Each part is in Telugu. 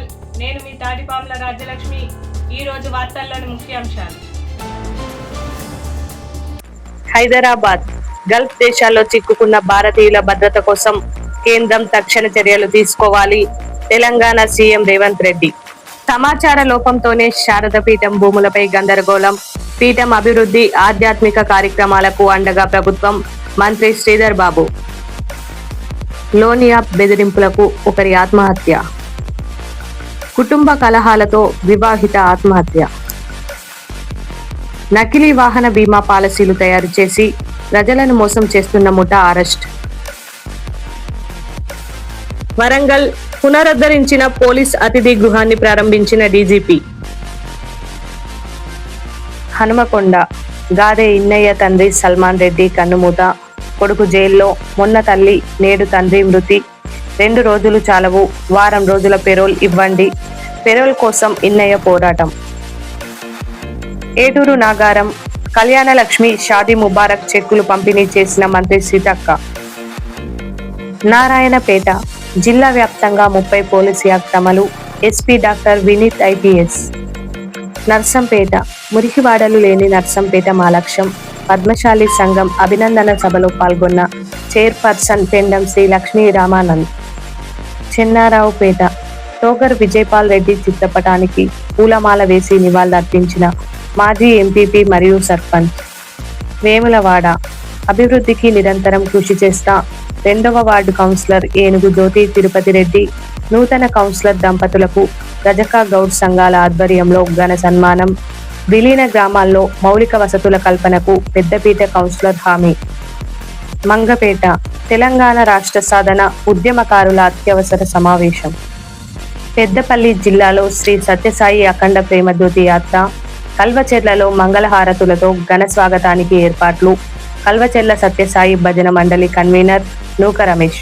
వరంగల్. నేను మీ తాటిపాముల రాజ్యలక్ష్మి. ఈరోజు వార్తల్లోని ముఖ్యాంశాలు. హైదరాబాద్ గల్ఫ్ దేశాల్లో చిక్కుకున్న భారతీయుల భద్రత కోసం కేంద్రం తక్షణ చర్యలు తీసుకోవాలి. తెలంగాణ సీఎం రేవంత్ రెడ్డి. సమాచార లోపంతోనే శారద పీఠం భూములపై గందరగోళం. పీఠం అభివృద్ధి, ఆధ్యాత్మిక కార్యక్రమాలకు అండగా ప్రభుత్వం. మంత్రి శ్రీధర్ బాబు. లోన్ యాప్ బెదిరింపులకు ఒకరి ఆత్మహత్య. కుటుంబ కలహాలతో వివాహిత ఆత్మహత్య. నకిలీ వాహన బీమా పాలసీలు తయారు చేసి ప్రజలను మోసం చేస్తున్న ముఠా అరెస్ట్. వరంగల్ పునరుద్ధరించిన పోలీస్ అతిథి గృహాన్ని ప్రారంభించిన డీజీపీ. హనుమకొండ గాదే ఇన్నయ్య తండ్రి సల్మాన్ రెడ్డి కన్నుమూత. కొడుకు జైల్లో, మొన్న తల్లి నేడు తండ్రి మృతి. 2 రోజులు చాలవు, వారం రోజుల పెరోల్ ఇవ్వండి. పెరోల్ కోసం ఇన్నయ్య పోరాటం. ఏటూరు నాగారం కళ్యాణలక్ష్మి షాదీ ముబారక్ చెక్కులు పంపిణీ చేసిన మంత్రి సీతక్క. నారాయణపేట జిల్లా వ్యాప్తంగా 30 పోలీస్ యాక్ట్ అమలు. SP doctor Vineeth IPS. Narsampet మురికివాడలు లేని నర్సంపేట మా లక్ష్యం. పద్మశాలి సంఘం అభినందన సభలో పాల్గొన్న చైర్పర్సన్ పెండం శ్రీ లక్ష్మీ రామానంద్. చెన్నారావుపేట టోగర్ విజయపాల్ రెడ్డి చిత్రపటానికి పూలమాల వేసి నివాళులర్పించిన మాజీ ఎంపీపీ మరియు సర్పంచ్. వేములవాడ అభివృద్ధికి నిరంతరం కృషి చేస్తా 2వ వార్డు కౌన్సిలర్ ఏనుగు జ్యోతి తిరుపతి రెడ్డి. నూతన కౌన్సిలర్ దంపతులకు రజకా గౌడ్ సంఘాల ఆధ్వర్యంలో ఘన సన్మానం. విలీన గ్రామాల్లో మౌలిక వసతుల కల్పనకు పెద్దపీట కౌన్సిలర్ హామీ. మంగపేట తెలంగాణ రాష్ట్ర సాధన ఉద్యమకారుల అత్యవసర సమావేశం. పెద్దపల్లి జిల్లాలో శ్రీ సత్యసాయి అఖండ ప్రేమజ్యోతి యాత్ర. కల్వచెర్లలో మంగళహారతులతో ఘన స్వాగతానికి ఏర్పాట్లు. కల్వచెర్ల సత్యసాయి భజన మండలి కన్వీనర్ నూక రమేష్.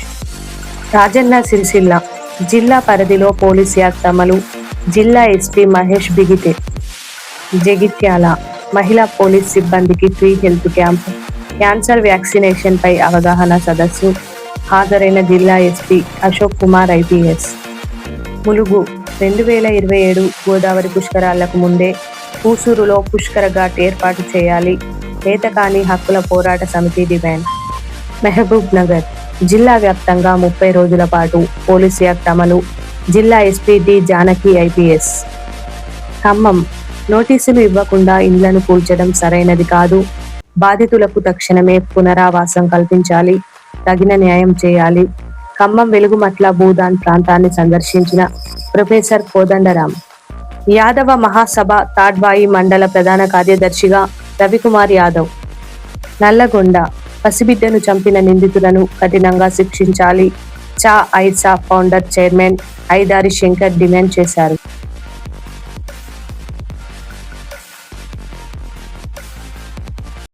రాజన్న సిరిసిల్ల జిల్లా పరిధిలో పోలీస్ యాక్ట్ అమలు. జిల్లా ఎస్పీ మహేష్ బిగితే. జగిత్యాల మహిళా పోలీస్ సిబ్బందికి free health camp. Cancer vaccination పై అవగాహన సదస్సు. హాజరైన జిల్లా ఎస్పీ అశోక్ కుమార్ ఐపీఎస్. ములుగు 2027 గోదావరి పుష్కరాలకు ముందే పూసూరులో పుష్కర ఘాట్ ఏర్పాటు చేయాలి. నేతకాని హక్కుల పోరాట సమితి డిమాండ్. మహబూబ్ నగర్ జిల్లా వ్యాప్తంగా 30 రోజుల పాటు పోలీస్ యాక్ట్ అమలు. జిల్లా SP D Janaki IPS. Khammam నోటీసులు ఇవ్వకుండా ఇండ్లను కూల్చడం సరైనది కాదు. బాధితులకు తక్షణమే పునరావాసం కల్పించాలి. తగిన న్యాయం చేయాలి. ఖమ్మం వెలుగుమట్ల భూదాన్ ప్రాంతాన్ని సందర్శించిన ప్రొఫెసర్ కోదండరాం. యాదవ మహాసభ తాడ్వాయి మండల ప్రధాన కార్యదర్శిగా రవికుమార్ యాదవ్. నల్లగొండ పసిబిడ్డను చంపిన నిందితులను కఠినంగా శిక్షించాలి. చా ఐసా ఫౌండర్ చైర్మన్ ఐదారి శంకర్ డిమాండ్ చేశారు.